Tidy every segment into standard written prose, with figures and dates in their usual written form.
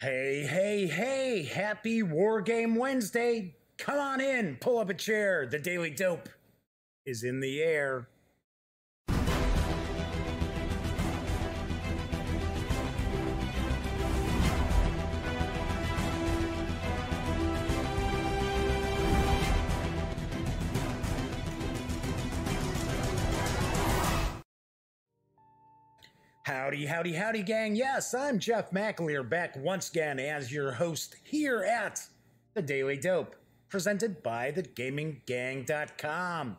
Hey, hey, hey, happy Wargame Wednesday. Come on in, pull up a chair. The Daily Dope is in the air. Howdy, howdy, howdy, gang. Yes, I'm Jeff McAleer, back once again as your host here at The Daily Dope, presented by thegaminggang.com.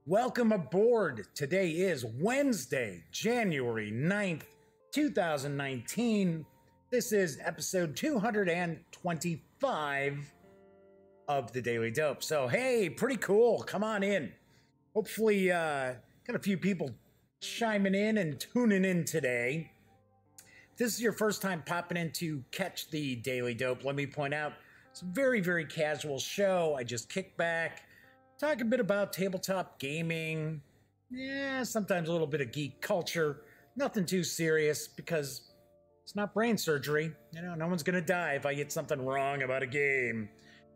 Welcome aboard. Today is Wednesday, January 9th, 2019. This is episode 225 of The Daily Dope. So, hey, pretty cool. Come on in. Hopefully, got a few people chiming in and tuning in today. If this is your first time popping in to catch the Daily Dope, let me point out it's a very, very casual show. I just kick back, talk a bit about tabletop gaming, sometimes a little bit of geek culture. Nothing too serious because it's not brain surgery. You know, no one's gonna die if I get something wrong about a game.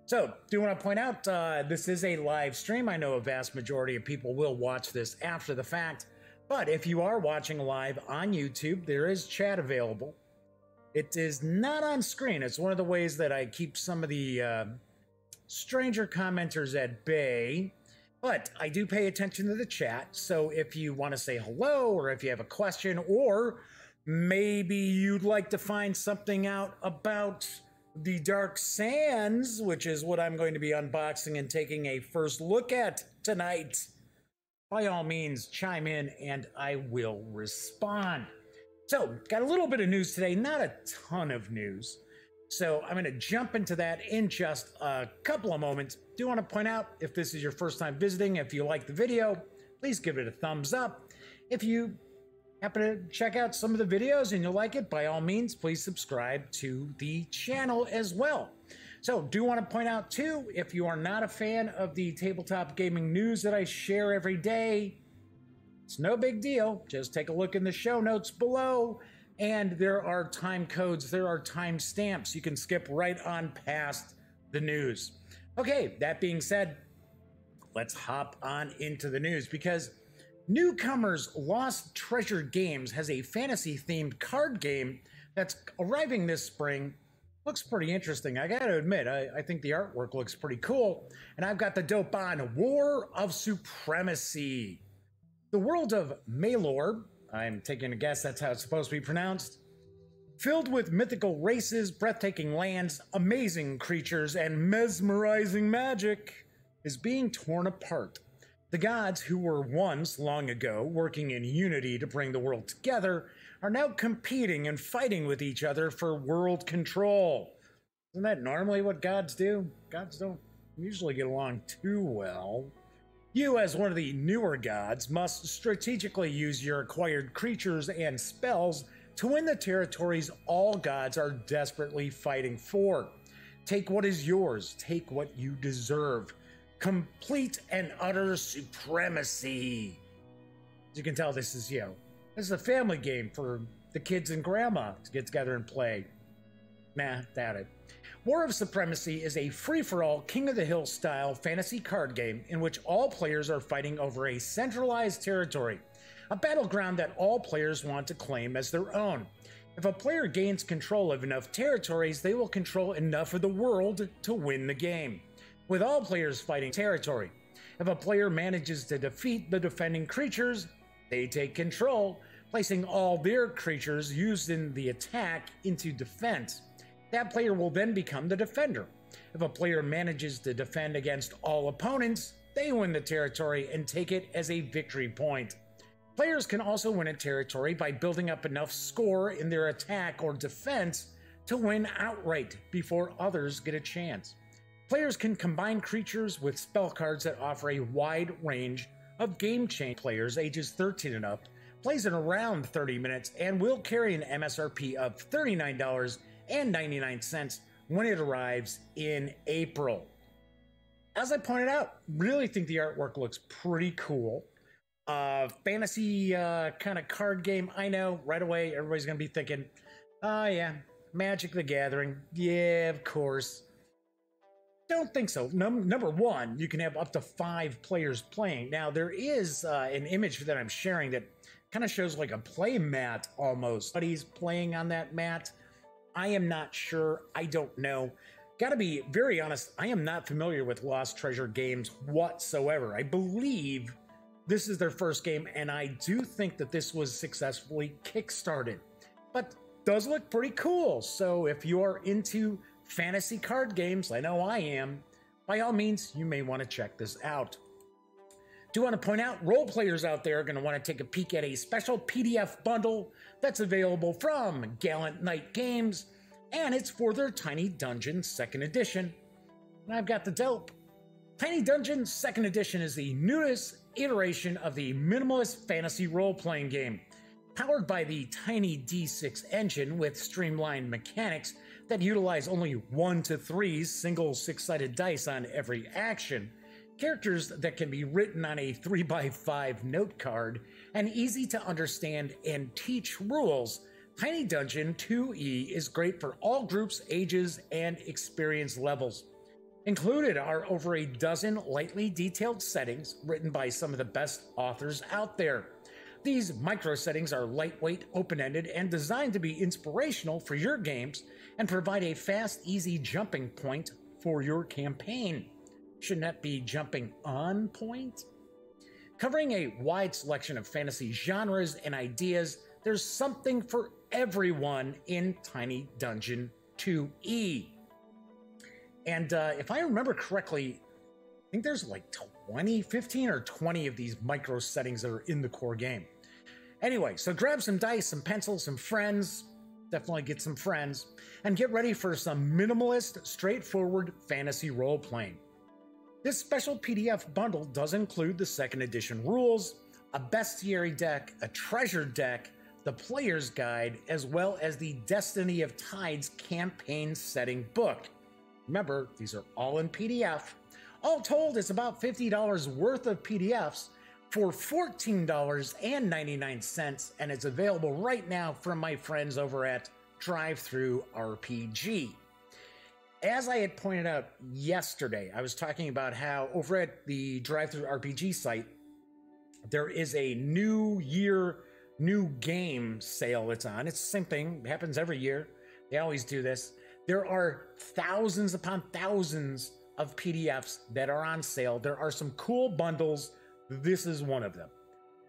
So, do want to point out, this is a live stream. I know a vast majority of people will watch this after the fact. But if you are watching live on YouTube, there is chat available. It is not on screen. It's one of the ways that I keep some of the stranger commenters at bay. But I do pay attention to the chat. So if you want to say hello, or if you have a question, or maybe you'd like to find something out about the Dark Sands, which is what I'm going to be unboxing and taking a first look at tonight, by all means, chime in and I will respond. So, got a little bit of news today, not a ton of news. So, I'm going to jump into that in just a couple of moments. Do want to point out, if this is your first time visiting, if you like the video, please give it a thumbs up. If you happen to check out some of the videos and you like it, by all means, please subscribe to the channel as well. So, do want to point out, too, if you are not a fan of the tabletop gaming news that I share every day, it's no big deal. Just take a look in the show notes below, and there are time codes, there are time stamps. You can skip right on past the news. Okay, that being said, let's hop on into the news, because Newcomers Lost Treasure Games has a fantasy-themed card game that's arriving this spring. Looks pretty interesting. I gotta admit, I think the artwork looks pretty cool. And I've got the dope on War of Supremacy. The world of Malor, I'm taking a guess that's how it's supposed to be pronounced, filled with mythical races, breathtaking lands, amazing creatures, and mesmerizing magic, is being torn apart. The gods, who were once, long ago, working in unity to bring the world together, are now competing and fighting with each other for world control. Isn't that normally what gods do? Gods don't usually get along too well. You, as one of the newer gods, must strategically use your acquired creatures and spells to win the territories all gods are desperately fighting for. Take what is yours. Take what you deserve. Complete and utter supremacy. As you can tell, this is a family game for the kids and grandma to get together and play. Nah, doubt it. War of Supremacy is a free-for-all King of the Hill style fantasy card game in which all players are fighting over a centralized territory, a battleground that all players want to claim as their own. If a player gains control of enough territories, they will control enough of the world to win the game, with all players fighting territory. If a player manages to defeat the defending creatures, they take control, placing all their creatures used in the attack into defense. That player will then become the defender. If a player manages to defend against all opponents, they win the territory and take it as a victory point. Players can also win a territory by building up enough score in their attack or defense to win outright before others get a chance. Players can combine creatures with spell cards that offer a wide range of game-changing. Players ages 13 and up, plays in around 30 minutes, and will carry an MSRP of $39.99 when it arrives in April. As I pointed out, really think the artwork looks pretty cool. Fantasy kind of card game. I know right away everybody's going to be thinking, oh yeah, Magic the Gathering. Yeah, of course. Don't think so. Number one, you can have up to 5 players playing. Now, there is an image that I'm sharing that kind of shows like a play mat almost. Somebody's playing on that mat. I am not sure. I don't know. Gotta be very honest, I am not familiar with Lost Treasure Games whatsoever. I believe this is their first game, and I do think that this was successfully kickstarted. But does look pretty cool. So if you are into fantasy card games, I know I am, by all means, you may want to check this out. Do want to point out, role players out there are going to want to take a peek at a special PDF bundle that's available from Gallant Knight Games, and it's for their Tiny Dungeon 2nd Edition. And I've got the dope. Tiny Dungeon 2nd Edition is the newest iteration of the minimalist fantasy role-playing game, powered by the Tiny D6 engine with streamlined mechanics that utilize only 1 to 3 single 6-sided dice on every action, characters that can be written on a 3x5 note card, and easy to understand and teach rules. Tiny Dungeon 2E is great for all groups, ages, and experience levels. Included are over a dozen lightly detailed settings written by some of the best authors out there. These micro settings are lightweight, open-ended, and designed to be inspirational for your games and provide a fast, easy jumping point for your campaign. Shouldn't that be jumping on point? Covering a wide selection of fantasy genres and ideas, there's something for everyone in Tiny Dungeon 2E. And if I remember correctly, I think there's like 15 or 20 of these micro settings that are in the core game. Anyway, so grab some dice, some pencils, some friends, definitely get some friends, and get ready for some minimalist, straightforward fantasy role-playing. This special PDF bundle does include the 2nd edition rules, a bestiary deck, a treasure deck, the player's guide, as well as the Destiny of Tides campaign setting book. Remember, these are all in PDF. All told, it's about $50 worth of PDFs for $14.99, and it's available right now from my friends over at Drive-Thru RPG. As I had pointed out yesterday, I was talking about how over at the Drive-Thru RPG site, there is a new year, new game sale it's on. It's the same thing. It happens every year. They always do this. There are thousands upon thousands of PDFs that are on sale. There are some cool bundles. This is one of them.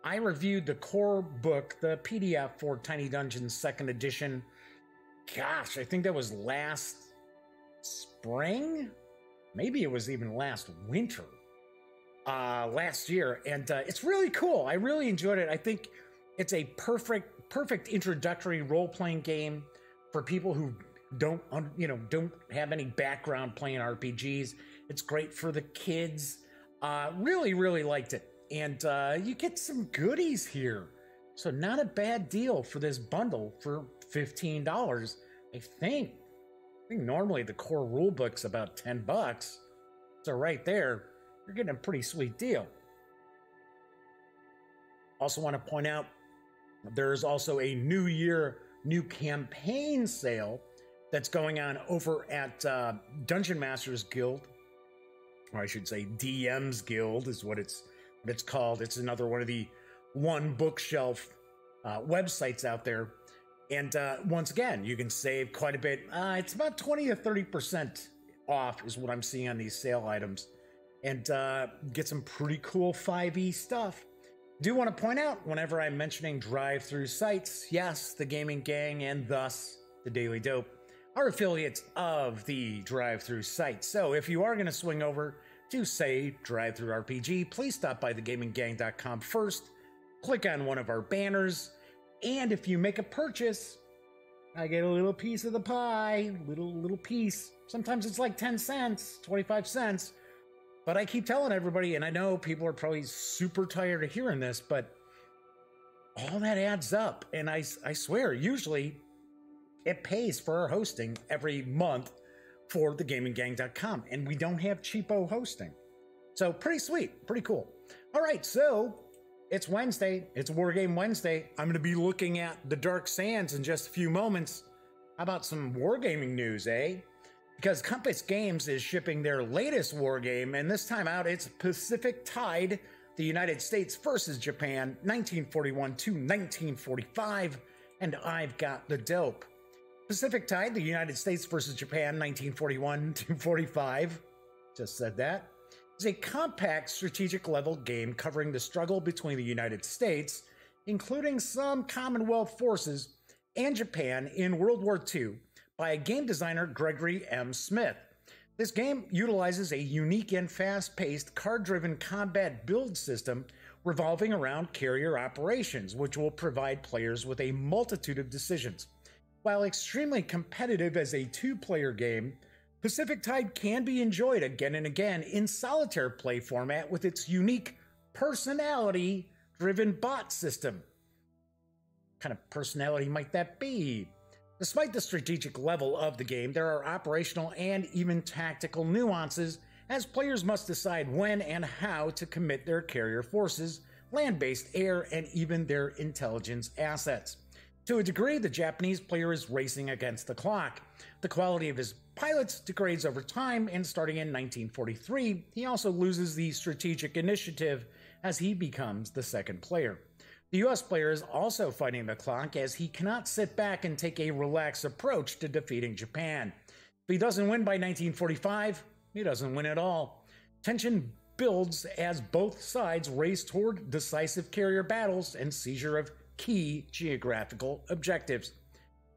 I reviewed the core book, the PDF for Tiny Dungeon 2nd Edition. Gosh, I think that was last spring? Maybe it was even last winter. Last year. And it's really cool. I really enjoyed it. I think it's a perfect introductory role-playing game for people who don't have any background playing RPGs. It's great for the kids. Really liked it. And you get some goodies here. So not a bad deal for this bundle for $15. I think normally the core rule book's about $10. So right there, you're getting a pretty sweet deal. Also want to point out, there's also a New Year, new campaign sale that's going on over at Dungeon Masters Guild, or I should say DM's Guild is what it's called. It's another one of the one bookshelf websites out there. And once again, you can save quite a bit. It's about 20 to 30% off is what I'm seeing on these sale items. And get some pretty cool 5e stuff. Do want to point out, whenever I'm mentioning drive-through sites, yes, the Gaming Gang and thus the Daily Dope are affiliates of the drive-through site. So if you are going to swing over to, say, Drive-Thru RPG, please stop by thegaminggang.com first, click on one of our banners, and if you make a purchase, I get a little piece of the pie, little piece. Sometimes it's like 10 cents, 25 cents. But I keep telling everybody, and I know people are probably super tired of hearing this, but all that adds up. And I swear, usually it pays for our hosting every month for thegaminggang.com. And we don't have cheapo hosting. So pretty sweet, pretty cool. All right, so it's Wednesday. It's Wargame Wednesday. I'm going to be looking at the Dark Sands in just a few moments. How about some wargaming news, eh? Because Compass Games is shipping their latest wargame, and this time out it's Pacific Tide, the United States versus Japan, 1941 to 1945, and I've got the dope. Pacific Tide, the United States versus Japan, 1941 to 45, just said that, is a compact strategic level game covering the struggle between the United States, including some Commonwealth forces, and Japan in World War II by game designer Gregory M. Smith. This game utilizes a unique and fast-paced card-driven combat build system revolving around carrier operations, which will provide players with a multitude of decisions. While extremely competitive as a two-player game, Pacific Tide can be enjoyed again and again in solitaire play format with its unique personality-driven bot system. What kind of personality might that be? Despite the strategic level of the game, there are operational and even tactical nuances, as players must decide when and how to commit their carrier forces, land-based, air, and even their intelligence assets. To a degree, the Japanese player is racing against the clock. The quality of his pilots degrades over time, and starting in 1943, he also loses the strategic initiative as he becomes the second player. The US player is also fighting the clock, as he cannot sit back and take a relaxed approach to defeating Japan. If he doesn't win by 1945, he doesn't win at all. Tension builds as both sides race toward decisive carrier battles and seizure of key geographical objectives.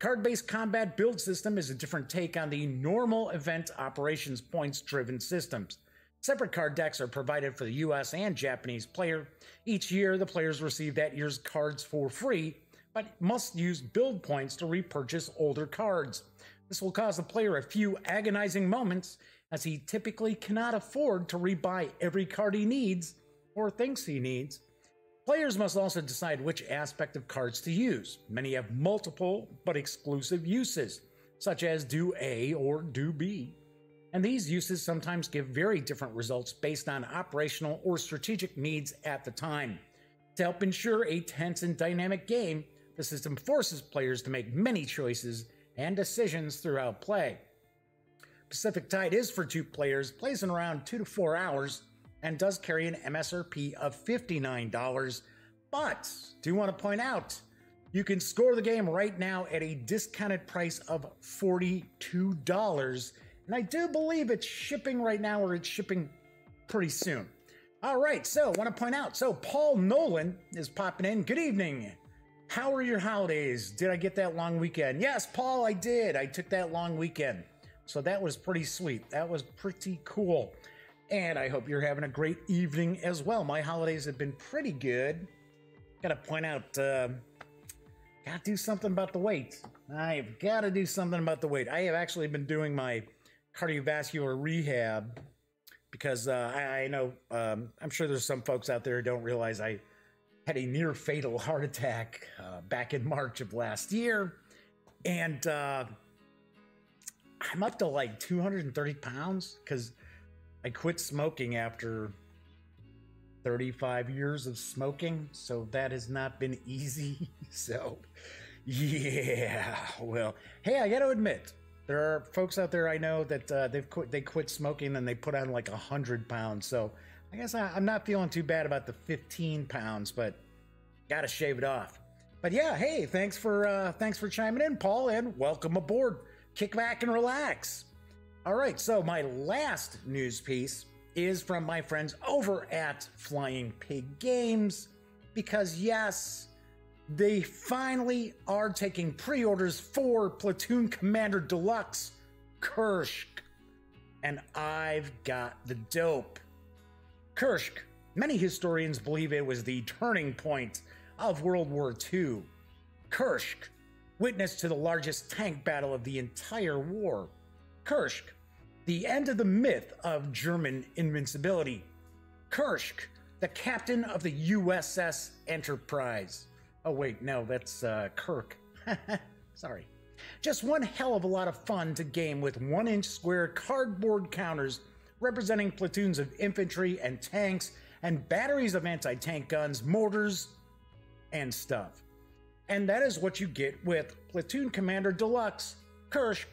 Card-based combat build system is a different take on the normal event operations points-driven systems. Separate card decks are provided for the US and Japanese player. Each year, the players receive that year's cards for free, but must use build points to repurchase older cards. This will cause the player a few agonizing moments, as he typically cannot afford to rebuy every card he needs, or thinks he needs. Players must also decide which aspect of cards to use. Many have multiple but exclusive uses, such as do A or do B. And these uses sometimes give very different results based on operational or strategic needs at the time. To help ensure a tense and dynamic game, the system forces players to make many choices and decisions throughout play. Pacific Tide is for two players, plays in around 2 to 4 hours, and does carry an MSRP of $59. But do want to point out, you can score the game right now at a discounted price of $42. And I do believe it's shipping right now, or it's shipping pretty soon. All right, so I want to point out, so Paul Nolan is popping in. Good evening. How are your holidays? Did I get that long weekend? Yes, Paul, I did. I took that long weekend. So that was pretty sweet. That was pretty cool. And I hope you're having a great evening as well. My holidays have been pretty good. Got to point out, got to do something about the weight. I've got to do something about the weight. I have actually been doing my cardiovascular rehab because I know, I'm sure there's some folks out there who don't realize I had a near fatal heart attack back in March of last year. And I'm up to like 230 pounds because I quit smoking after 35 years of smoking. So that has not been easy. So yeah, well, hey, I got to admit, there are folks out there I know that they quit smoking and they put on like 100 pounds. So I guess I'm not feeling too bad about the 15 pounds, but got to shave it off. But yeah, hey, thanks for chiming in, Paul, and welcome aboard. Kick back and relax. All right, so my last news piece is from my friends over at Flying Pig Games, because yes, they finally are taking pre-orders for Platoon Commander Deluxe Kursk, and I've got the dope. Kursk, many historians believe it was the turning point of World War II. Kursk, witness to the largest tank battle of the entire war. Kursk, the end of the myth of German invincibility. Kursk, the captain of the USS Enterprise. Oh wait, no, that's Kirk. Sorry. Just one hell of a lot of fun to game with 1-inch square cardboard counters representing platoons of infantry and tanks and batteries of anti-tank guns, mortars, and stuff. And that is what you get with Platoon Commander Deluxe Kursk.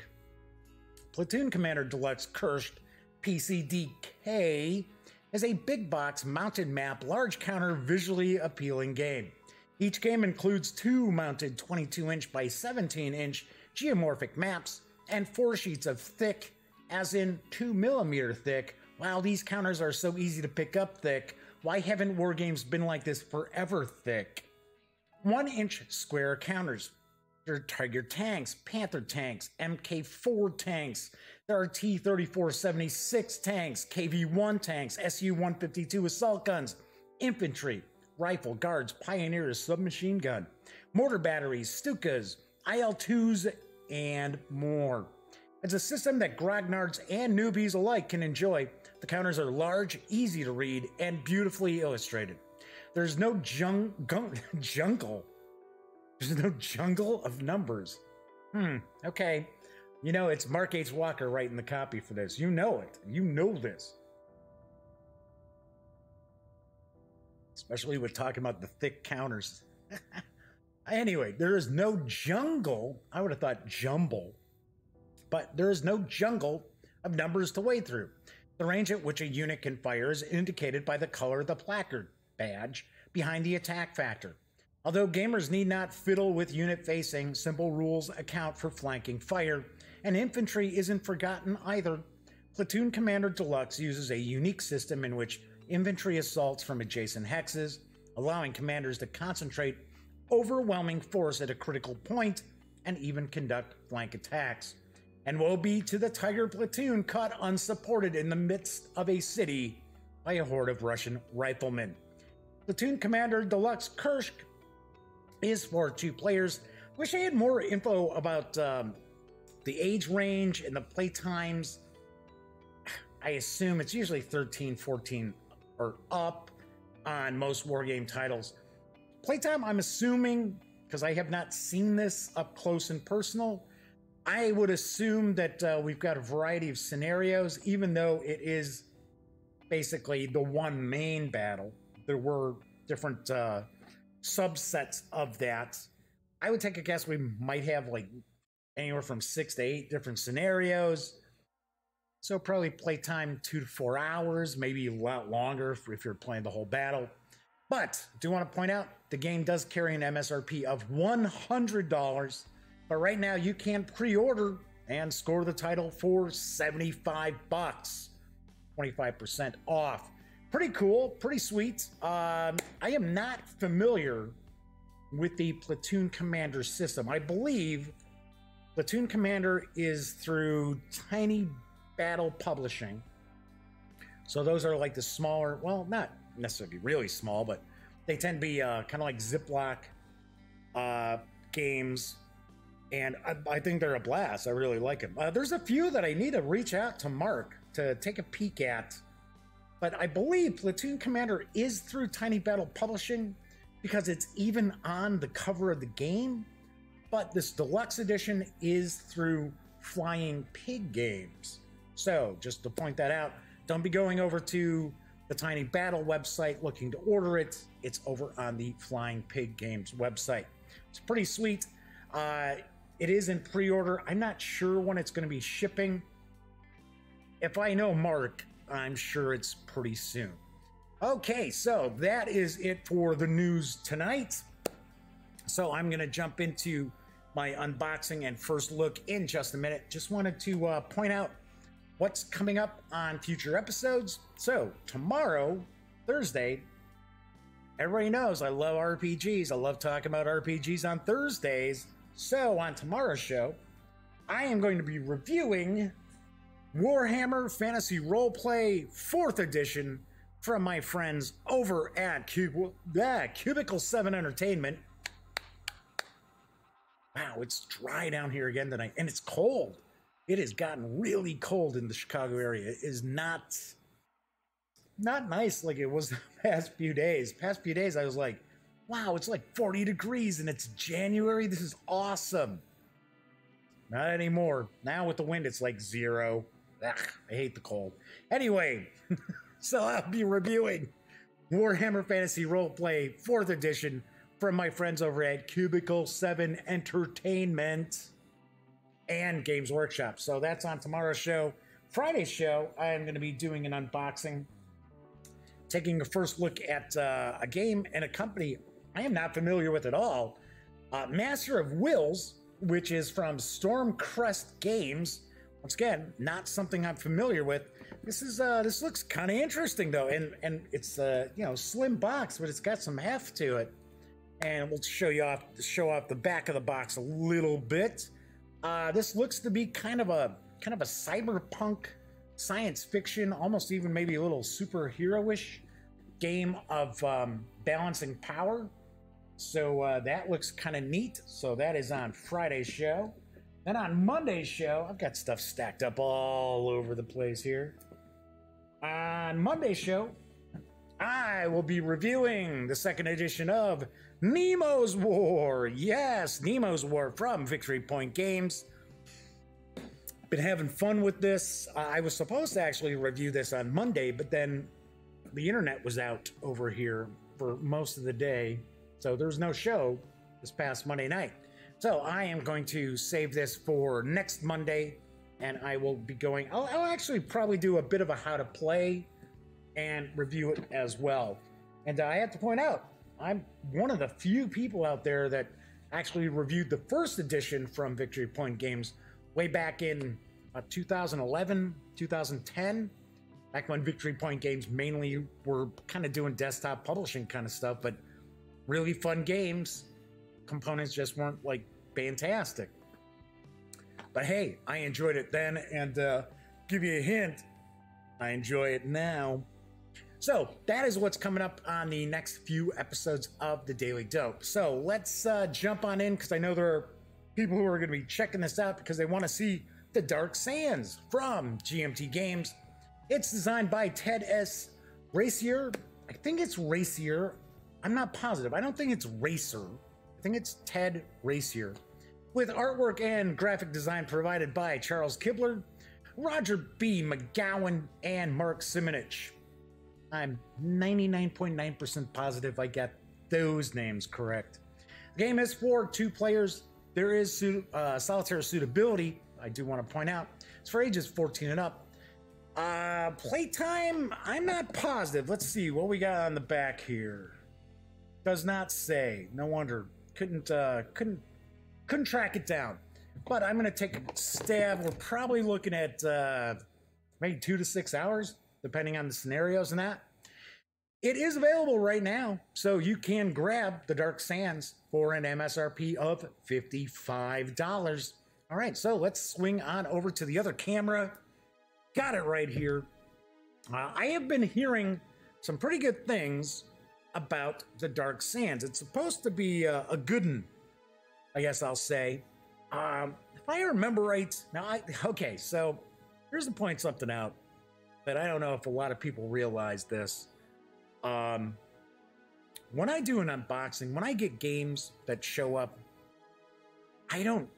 Platoon Commander Deluxe Kursk PCDK is a big box mounted map, large counter, visually appealing game. Each game includes 2 mounted 22-inch by 17-inch geomorphic maps and 4 sheets of thick, as in 2mm thick. Wow, these counters are so easy to pick up thick. Why haven't Wargames been like this forever thick? 1-inch square counters. There are Tiger tanks, Panther tanks, MK4 tanks. There are T-34-76 tanks, KV-1 tanks, Su-152 assault guns, infantry, rifle, guards, pioneers, submachine gun, mortar batteries, Stukas, IL-2s, and more. It's a system that grognards and newbies alike can enjoy. The counters are large, easy to read, and beautifully illustrated. There's no jungle. There's no jungle of numbers. Okay. You know, it's Mark H. Walker writing the copy for this. You know it. You know this. Especially with talking about the thick counters. Anyway, there is no jungle. I would have thought jumble. But there is no jungle of numbers to wade through. The range at which a unit can fire is indicated by the color of the placard badge behind the attack factor. Although gamers need not fiddle with unit facing, simple rules account for flanking fire, and infantry isn't forgotten either. Platoon Commander Deluxe uses a unique system in which infantry assaults from adjacent hexes, allowing commanders to concentrate overwhelming force at a critical point and even conduct flank attacks. And woe be to the Tiger platoon caught unsupported in the midst of a city by a horde of Russian riflemen. Platoon Commander Deluxe Kursk is for 2 players. Wish I had more info about the age range and the play times. I assume it's usually 13, 14 or up on most wargame titles. Playtime, I'm assuming, because I have not seen this up close and personal, I would assume that we've got a variety of scenarios, even though it is basically the one main battle. There were different subsets of that. I would take a guess we might have like anywhere from 6 to 8 different scenarios. So probably playtime 2 to 4 hours, maybe a lot longer if you're playing the whole battle. But I do want to point out the game does carry an MSRP of $100. But right now you can pre-order and score the title for $75, 25% off. Pretty cool, pretty sweet. I am not familiar with the Platoon Commander system. I believe Platoon Commander is through Tiny Battle Publishing. So those are like the smaller, well, not necessarily really small, but they tend to be kind of like Ziploc games. And I think they're a blast. I really like them. There's a few that I need to reach out to Mark to take a peek at. But I believe Platoon Commander is through Tiny Battle Publishing because it's even on the cover of the game. But this deluxe edition is through Flying Pig Games. So just to point that out, don't be going over to the Tiny Battle website looking to order it. It's over on the Flying Pig Games website. It's pretty sweet. It is in pre-order. I'm not sure when it's going to be shipping. If I know Mark, I'm sure it's pretty soon. Okay, so that is it for the news tonight. So I'm going to jump into my unboxing and first look in just a minute. Just wanted to point out what's coming up on future episodes. So tomorrow, Thursday, everybody knows I love RPGs. I love talking about RPGs on Thursdays. So on tomorrow's show, I am going to be reviewing Warhammer Fantasy Roleplay 4th Edition from my friends over at Cubicle 7 Entertainment. Wow, it's dry down here again tonight, and it's cold. It has gotten really cold in the Chicago area. It is not nice like it was the past few days. Past few days, I was like, wow, it's like 40 degrees and it's January. This is awesome. Not anymore. Now with the wind, it's like 0. Ugh, I hate the cold. Anyway, so I'll be reviewing Warhammer Fantasy Roleplay 4th Edition from my friends over at Cubicle 7 Entertainment. and Games Workshop. So that's on tomorrow's show. Friday's show, I am going to be doing an unboxing, taking a first look at a game and a company I am not familiar with at all. Master of Wills, which is from Stormcrest Games. Once again, not something I'm familiar with. This looks kind of interesting though, and it's you know, slim box, but it's got some heft to it. And we'll show off the back of the box a little bit. This looks to be kind of a cyberpunk science fiction, almost even maybe a little superhero-ish game of balancing power. So that looks kind of neat. So that is on Friday's show. Then on Monday's show, I've got stuff stacked up all over the place here. On Monday's show, I will be reviewing the second edition of Nemo's War. Yes, Nemo's War from Victory Point Games. Been having fun with this. I was supposed to actually review this on Monday, but then the internet was out over here for most of the day. So there was no show this past Monday night. So I am going to save this for next Monday, and I will be going, I'll actually probably do a bit of a how to play and review it as well. And I have to point out, I'm one of the few people out there that actually reviewed the first edition from Victory Point Games way back in 2011, 2010, back when Victory Point Games mainly were kind of doing desktop publishing kind of stuff, but really fun games. Components just weren't like fantastic. But hey, I enjoyed it then, and give you a hint, I enjoy it now. So that is what's coming up on the next few episodes of the Daily Dope. So let's jump on in, because I know there are people who are going to be checking this out because they want to see the Dark Sands from GMT Games. It's designed by Ted S. Racier. I think it's Racier. I'm not positive. I don't think it's Racer. I think it's Ted Racier. With artwork and graphic design provided by Charles Kibler, Roger B. McGowan, and Mark Simonich. I'm 99.9% positive I got those names correct. The game is for 2 players. There is solitaire suitability, I do want to point out. It's for ages 14 and up. Playtime, I'm not positive. Let's see what we got on the back here. Does not say. No wonder. Couldn't track it down. But I'm going to take a stab. We're probably looking at maybe 2 to 6 hours, depending on the scenarios and that. It is available right now, so you can grab the Dark Sands for an MSRP of $55. All right, so let's swing on over to the other camera. Got it right here. I have been hearing some pretty good things about the Dark Sands. It's supposed to be a good one, I guess I'll say. If I remember right, okay, so here's to point something out that I don't know if a lot of people realize this. When I do an unboxing, when I get games that show up, I don't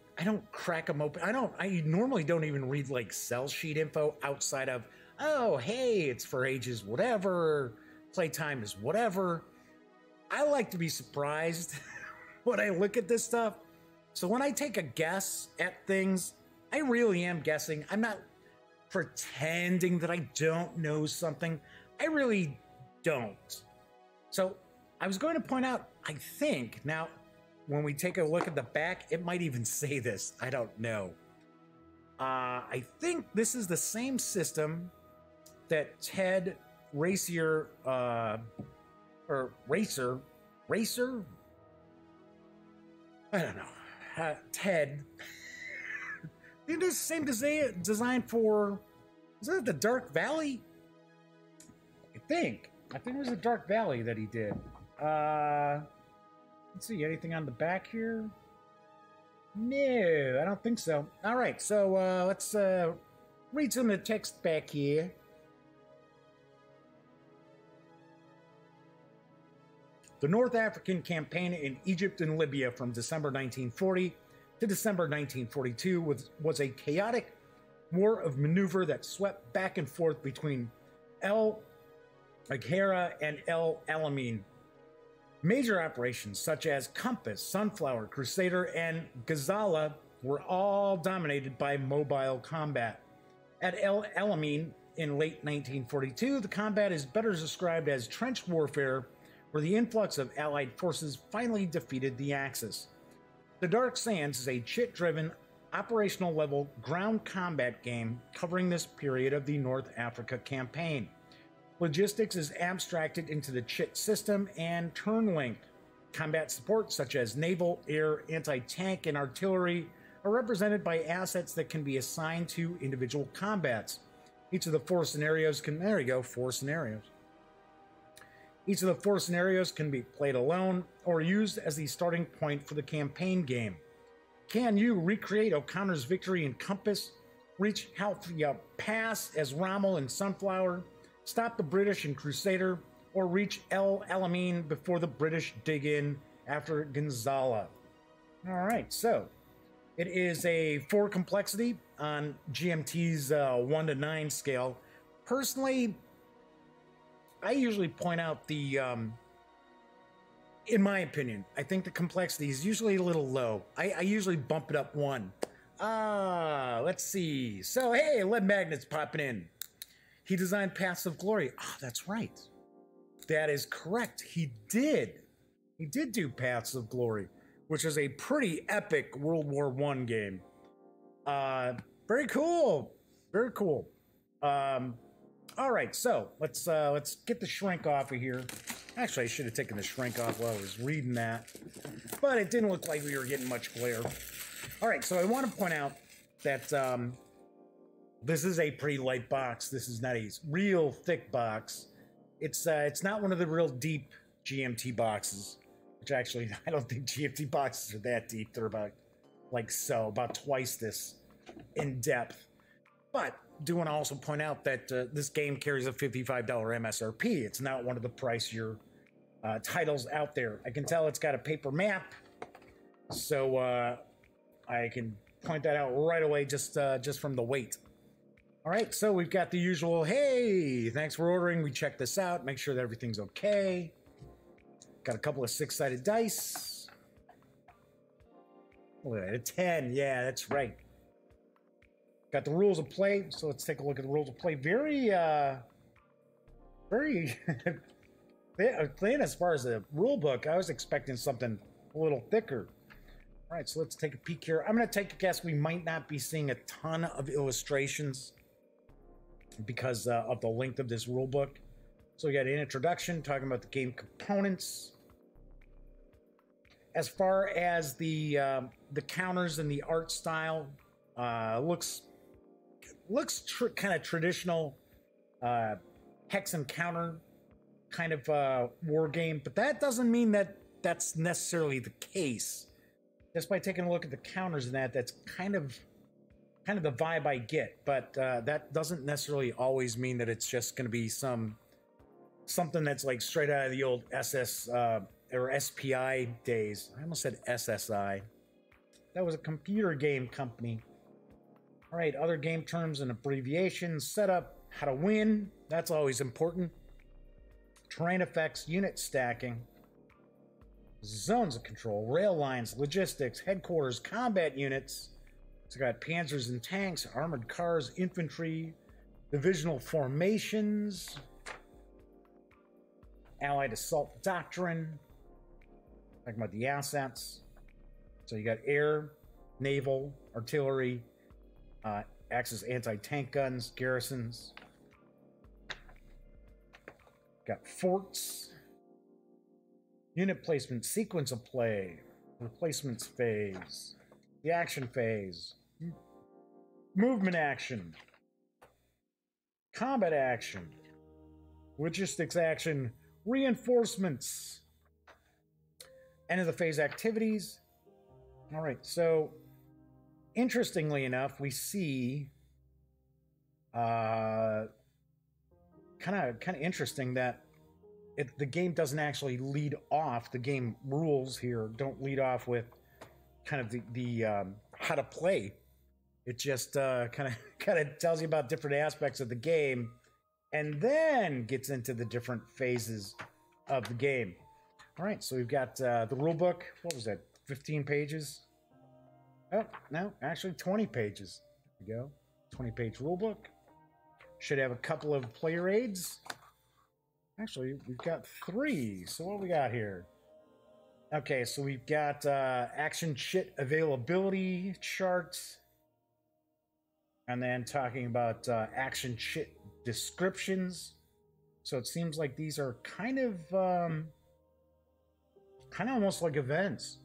crack them open. I normally don't even read like sell sheet info outside of, oh, hey, it's for ages whatever, playtime is whatever. I like to be surprised when I look at this stuff. So when I take a guess at things, I really am guessing. I'm not pretending that I don't know something. I really don't. So I was going to point out, I think, now, when we take a look at the back, it might even say this. I don't know. I think this is the same system that Ted Racier, or Racer? I don't know. Ted. I think this is the same design for, is that the Dark Valley? I think it was a Dark Valley that he did. Let's see, anything on the back here? No, I don't think so. All right, so let's read some of the text back here. The North African campaign in Egypt and Libya from December 1940 to December 1942 was a chaotic war of maneuver that swept back and forth between El Aghera and El Alamein. Major operations such as Compass, Sunflower, Crusader, and Ghazala were all dominated by mobile combat. At El Alamein in late 1942, the combat is better described as trench warfare, where the influx of Allied forces finally defeated the Axis. The Dark Sands is a chit-driven, operational-level ground combat game covering this period of the North Africa campaign. Logistics is abstracted into the chit system and turn-link. Combat support, such as naval, air, anti-tank, and artillery, are represented by assets that can be assigned to individual combats. Each of the four scenarios can, there you go, four scenarios. Each of the four scenarios can be played alone or used as the starting point for the campaign game. Can you recreate O'Connor's victory in Compass, reach Halfya Pass as Rommel and Sunflower, stop the British in Crusader, or reach El Alamein before the British dig in after Gonzala? All right, so it is a 4 complexity on GMT's 1 to 9 scale. Personally, I usually point out the, in my opinion, I think the complexity is usually a little low. I usually bump it up 1. Let's see. So, hey, Lead Magnet's popping in. He designed Paths of Glory. Oh, that's right. That is correct. He did. He did do Paths of Glory, which is a pretty epic World War I game. Very cool. Very cool. All right, so let's get the shrink off of here. Actually, I should have taken the shrink off while I was reading that, but it didn't look like we were getting much glare. All right, so I want to point out that this is a pretty light box. This is not a real thick box. It's not one of the real deep GMT boxes, which actually I don't think GMT boxes are that deep. They're about about twice this in depth. But do want to also point out that this game carries a $55 MSRP. It's not one of the pricier titles out there. I can tell it's got a paper map, so I can point that out right away just from the weight. All right, so we've got the usual, hey, thanks for ordering. We checked this out, make sure that everything's okay. Got a couple of 6-sided dice. Look at that, a 10. Yeah, that's right. Got the rules of play, so let's take a look at the rules of play. Very thin as far as the rule book. I was expecting something a little thicker. All right, so let's take a peek here. I'm going to take a guess we might not be seeing a ton of illustrations because of the length of this rule book. So we got an introduction talking about the game components. As far as the counters and the art style, looks kind of traditional hex and counter kind of war game, but that doesn't mean that that's necessarily the case. Just by taking a look at the counters and that's kind of the vibe I get, but that doesn't necessarily always mean that it's just going to be something that's like straight out of the old SS or SPI days. I almost said SSI. That was a computer game company. All right, other game terms and abbreviations. Setup, how to win. That's always important. Terrain effects, unit stacking. Zones of control, rail lines, logistics, headquarters, combat units. So got panzers and tanks, armored cars, infantry, divisional formations, Allied assault doctrine. Talking about the assets. So you got air, naval, artillery, Axis anti-tank guns, garrisons. Got forts. Unit placement, sequence of play, replacements phase, the action phase, movement action, combat action, logistics action, reinforcements, end of the phase activities. All right, so interestingly enough, we see kind of interesting that the game doesn't actually lead off. The game rules here don't lead off with kind of the how to play. It just kind of tells you about different aspects of the game, and then gets into the different phases of the game. All right, so we've got the rule book. What was that? 15 pages. Oh, no, actually 20 pages. There we go. 20-page rulebook. Should have a couple of player aids. Actually, we've got 3. So what we got here? Okay, so we've got action shit availability charts. And then talking about action shit descriptions. So it seems like these are kind of almost like events.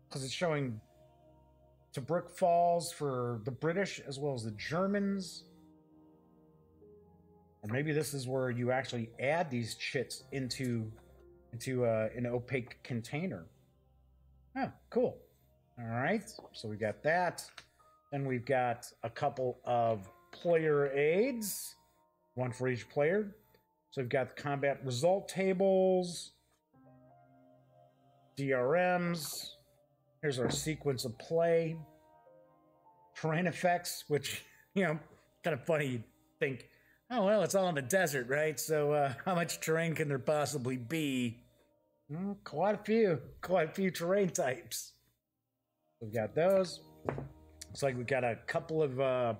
Because it's showing Tobruk Falls for the British as well as the Germans. Or maybe this is where you actually add these chits into an opaque container. Oh, cool. All right, so we got that. Then we've got a couple of player aids, one for each player. So we've got the combat result tables, DRMs. Here's our sequence of play, terrain effects, which, you know, kind of funny. You'd think, oh, well, it's all in the desert, right? So how much terrain can there possibly be? Quite a few terrain types. We've got those. Looks like we've got a couple of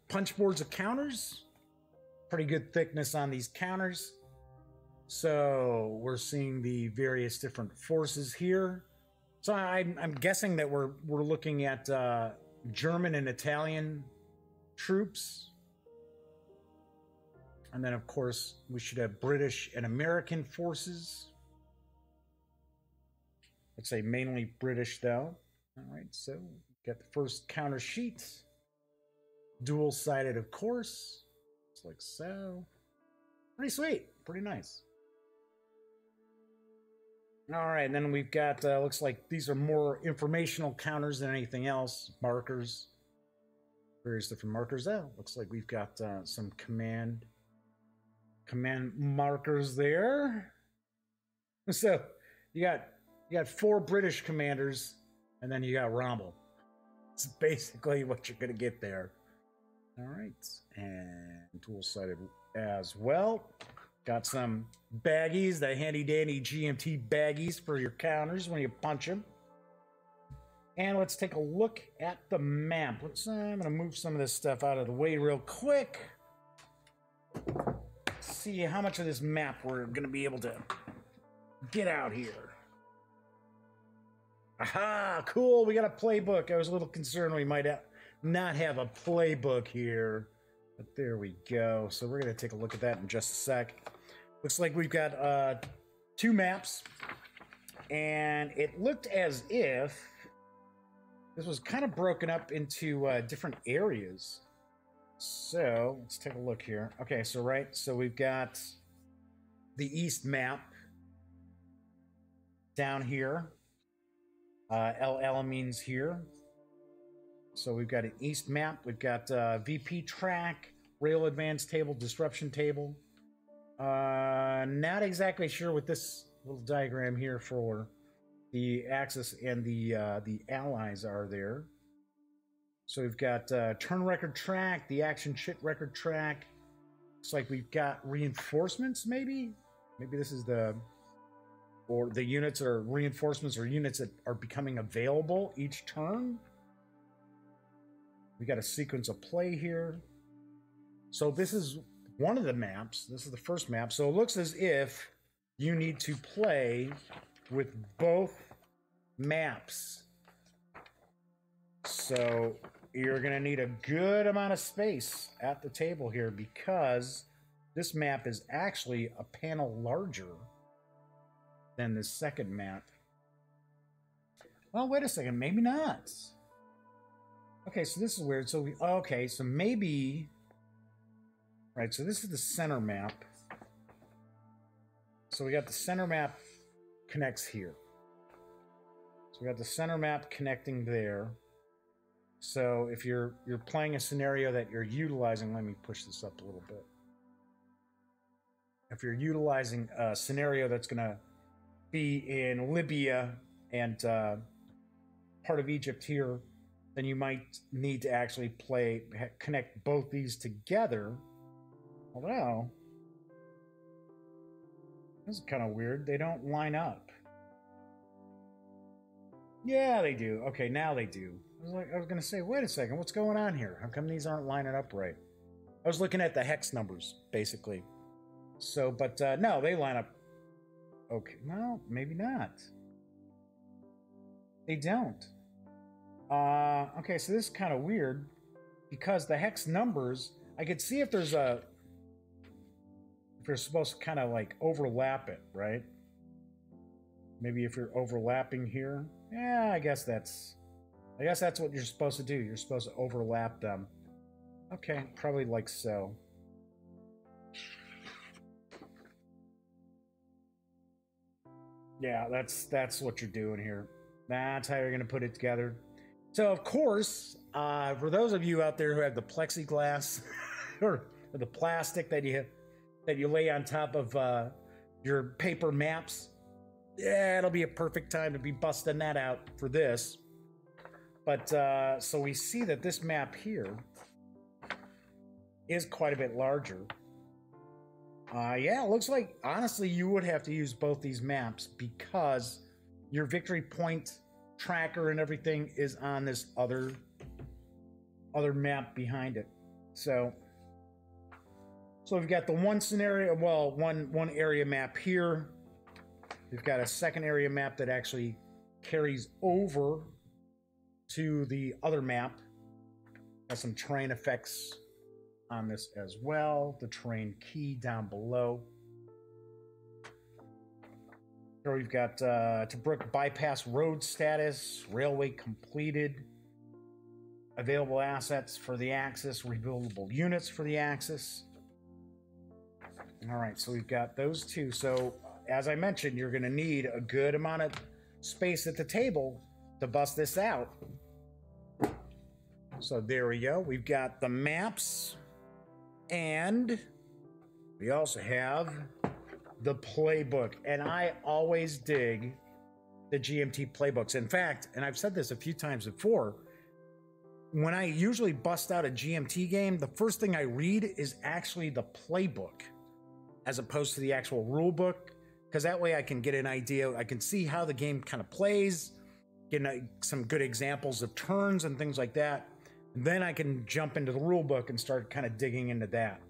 punch boards of counters. Pretty good thickness on these counters. So we're seeing the various different forces here. So I'm guessing that we're looking at German and Italian troops. And then, of course, we should have British and American forces. Let's say mainly British, though. All right, so got the first counter sheet. Dual-sided, of course. Just like so. Pretty sweet. Pretty nice. All right, and then we've got, looks like these are more informational counters than anything else. Markers. Various different markers. Oh, looks like we've got some command markers there. So you got 4 British commanders, and then you got Rommel. It's basically what you're gonna get there. All right, and dual-sided as well. Got some baggies, the handy-dandy GMT baggies for your counters when you punch them. And let's take a look at the map. I'm gonna move some of this stuff out of the way real quick. See how much of this map we're gonna be able to get out here. Aha, cool, we got a playbook. I was a little concerned we might not have a playbook here, but there we go. So we're gonna take a look at that in just a sec. Looks like we've got 2 maps, and it looked as if this was kind of broken up into different areas. So let's take a look here. Okay, so we've got the east map down here. El Alameins here. So we've got an east map. We've got VP track, rail advance table, disruption table. Not exactly sure what this little diagram here for the Axis and the allies are there. So we've got turn record track, the action shit record track. Looks like we've got reinforcements, maybe? Maybe this is the units are reinforcements or units that are becoming available each turn. We got a sequence of play here. So this is one of the maps. This is the first map. So it looks as if you need to play with both maps. So you're going to need a good amount of space at the table here because this map is actually a panel larger than the second map. Well, wait a second. Maybe not. Okay, so this is weird. So so maybe... Right, so this is the center map. So we got the center map connects here. So we got the center map connecting there. So if you're playing a scenario that you're utilizing, let me push this up a little bit. If you're utilizing a scenario that's going to be in Libya and part of Egypt here, then you might need to actually connect both these together. Although, this is kind of weird. They don't line up. Yeah, they do. Okay, now they do. I was gonna say, wait a second, what's going on here? How come these aren't lining up right? I was looking at the hex numbers, basically. So, but no, they line up. Okay, no, maybe not. They don't. Okay, so this is kind of weird because the hex numbers, I could see if there's if you're supposed to kind of like overlap it, right? Maybe if you're overlapping here. Yeah, I guess that's what you're supposed to do. You're supposed to overlap them. Okay, probably like so. Yeah, that's what you're doing here. That's how you're going to put it together. So, of course, for those of you out there who have the plexiglass or the plastic that you lay on top of your paper maps, yeah, it'll be a perfect time to be busting that out for this. But so we see that this map here is quite a bit larger. Yeah, it looks like, honestly, you would have to use both these maps because your victory point tracker and everything is on this other map behind it. So we've got the one scenario, well, one area map here. We've got a second area map that actually carries over to the other map. Has some terrain effects on this as well. The terrain key down below. Here we've got Tobruk bypass road status, railway completed, available assets for the Axis, rebuildable units for the Axis. All right, so we've got those two. So as I mentioned, you're going to need a good amount of space at the table to bust this out. So there we go. We've got the maps, and we also have the playbook. And I always dig the GMT playbooks. In fact, and I've said this a few times before, when I usually bust out a GMT game, the first thing I read is actually the playbook as opposed to the actual rule book, because that way I can get an idea. I can see how the game kind of plays, get some good examples of turns and things like that. And then I can jump into the rule book and start kind of digging into that.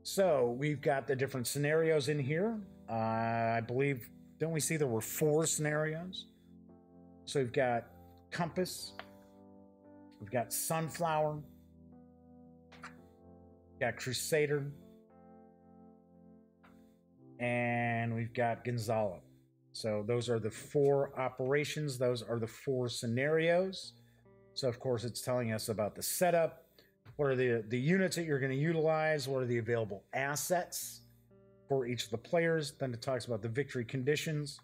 So we've got the different scenarios in here. I believe, don't we see there were 4 scenarios? So we've got Compass, we've got Sunflower, we've got Crusader, and we've got Gonzalo. So those are the 4 operations. Those are the 4 scenarios. So of course it's telling us about the setup. What are the units that you're going to utilize? What are the available assets for each of the players? Then it talks about the victory conditions.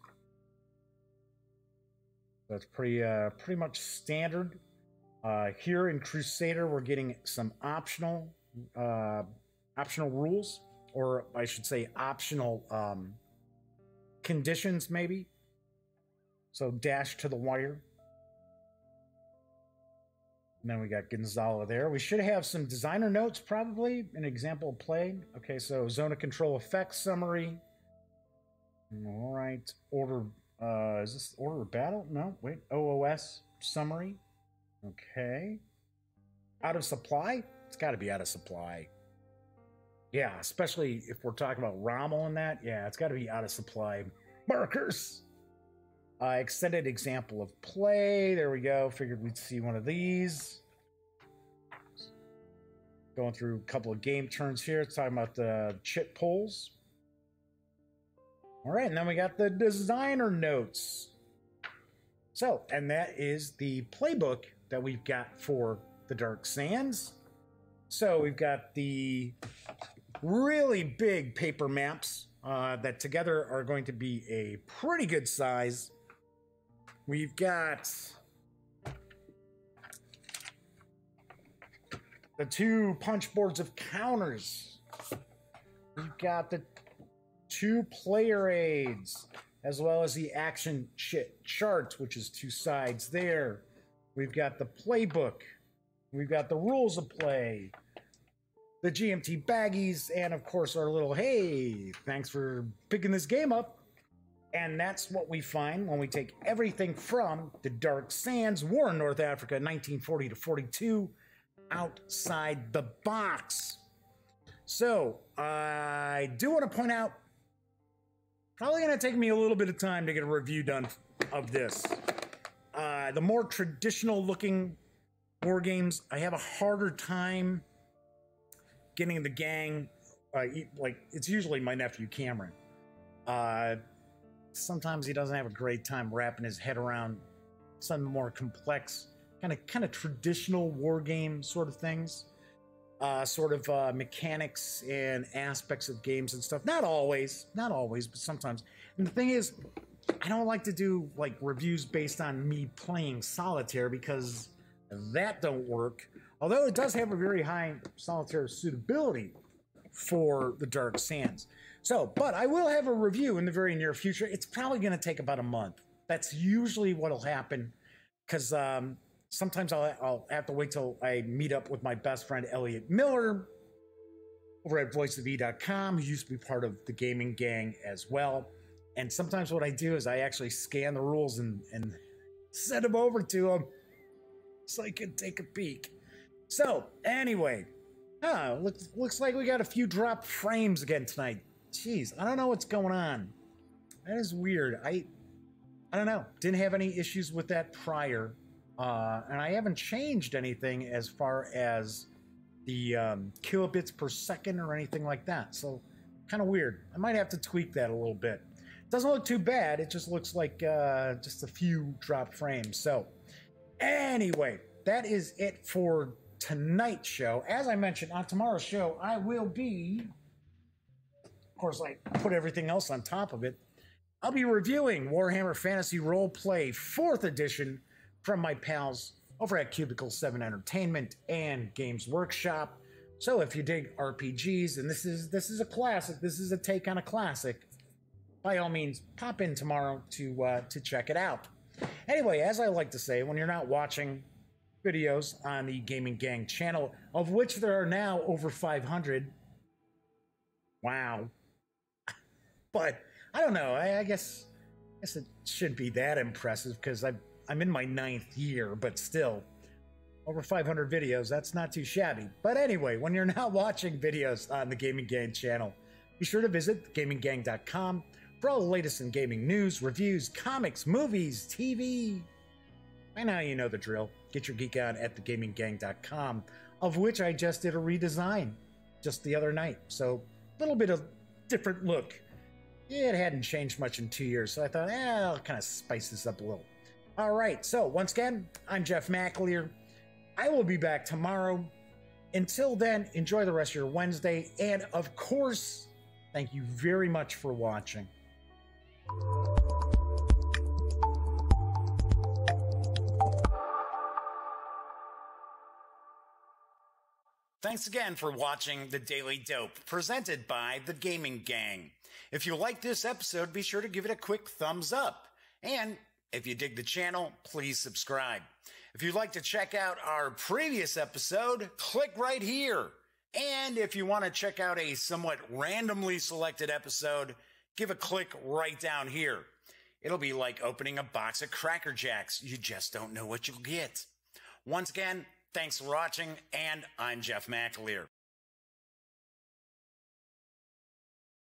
That's pretty much standard. Here in Crusader, we're getting some optional rules, or I should say optional conditions, maybe. So dash to the wire. And then we got Gonzalo there. We should have some designer notes, probably, an example of play. Okay, so zone of control effects summary. All right, order, is this order of battle? No, wait, OOS summary. Okay. Out of supply? It's got to be out of supply. Yeah, especially if we're talking about Rommel and that. Yeah, it's got to be out of supply. Markers. Extended example of play. There we go. Figured we'd see one of these. Going through a couple of game turns here. It's talking about the chip pulls. All right, and then we got the designer notes. So, and that is the playbook that we've got for the Dark Sands. So we've got the really big paper maps that together are going to be a pretty good size. We've got the 2 punch boards of counters. We've got the 2 player aids, as well as the action charts, which is 2 sides there. We've got the playbook. We've got the rules of play, the GMT baggies, and of course our little, hey, thanks for picking this game up. And that's what we find when we take everything from the Dark Sands, War in North Africa, 1940 to 42, outside the box. So I do want to point out, probably going to take me a little bit of time to get a review done of this. The more traditional looking war games, I have a harder time getting the gang. Like, it's usually my nephew Cameron. Sometimes he doesn't have a great time wrapping his head around some more complex, kind of traditional war game sort of things. Mechanics and aspects of games and stuff. Not always, but sometimes. And the thing is, I don't like to do like reviews based on me playing solitaire because that don't work. Although it does have a very high solitaire suitability for the Dark Sands. So, but I will have a review in the very near future. It's probably going to take about a month. That's usually what'll happen because sometimes I'll have to wait till I meet up with my best friend Elliot Miller over at voiceofe.com, who used to be part of the gaming gang as well. And sometimes what I do is I actually scan the rules and send them over to him so I can take a peek. So anyway, looks like we got a few dropped frames again tonight. Jeez, I don't know what's going on. That is weird. I don't know. Didn't have any issues with that prior. And I haven't changed anything as far as the kilobits per second or anything like that. So kind of weird. I might have to tweak that a little bit. Doesn't look too bad. It just looks like just a few dropped frames. So anyway, that is it for tonight's show. As I mentioned, on tomorrow's show, I will be, of course, I put everything else on top of it. I'll be reviewing Warhammer Fantasy Roleplay 4th edition from my pals over at Cubicle 7 Entertainment and Games Workshop. So if you dig RPGs, and this is a classic, this is a take on a classic, by all means, pop in tomorrow to check it out. Anyway, as I like to say, when you're not watching videos on the Gaming Gang channel, of which there are now over 500, wow. But I don't know, I guess it shouldn't be that impressive because I'm in my 9th year, but still, over 500 videos, that's not too shabby. But anyway, when you're not watching videos on the Gaming Gang channel, be sure to visit gaminggang.com for all the latest in gaming news, reviews, comics, movies, TV. By now you know the drill. Get your geek on at thegaminggang.com, of which I just did a redesign just the other night. So a little bit of different look. It hadn't changed much in 2 years, so I thought, I'll kind of spice this up a little. All right, so once again, I'm Jeff McAleer. I will be back tomorrow. Until then, enjoy the rest of your Wednesday, and of course, thank you very much for watching. Thanks again for watching The Daily Dope, presented by The Gaming Gang. If you like this episode, be sure to give it a quick thumbs up. And if you dig the channel, please subscribe. If you'd like to check out our previous episode, click right here. And if you want to check out a somewhat randomly selected episode, give a click right down here. It'll be like opening a box of Cracker Jacks. You just don't know what you'll get. Once again, thanks for watching, and I'm Jeff McAleer.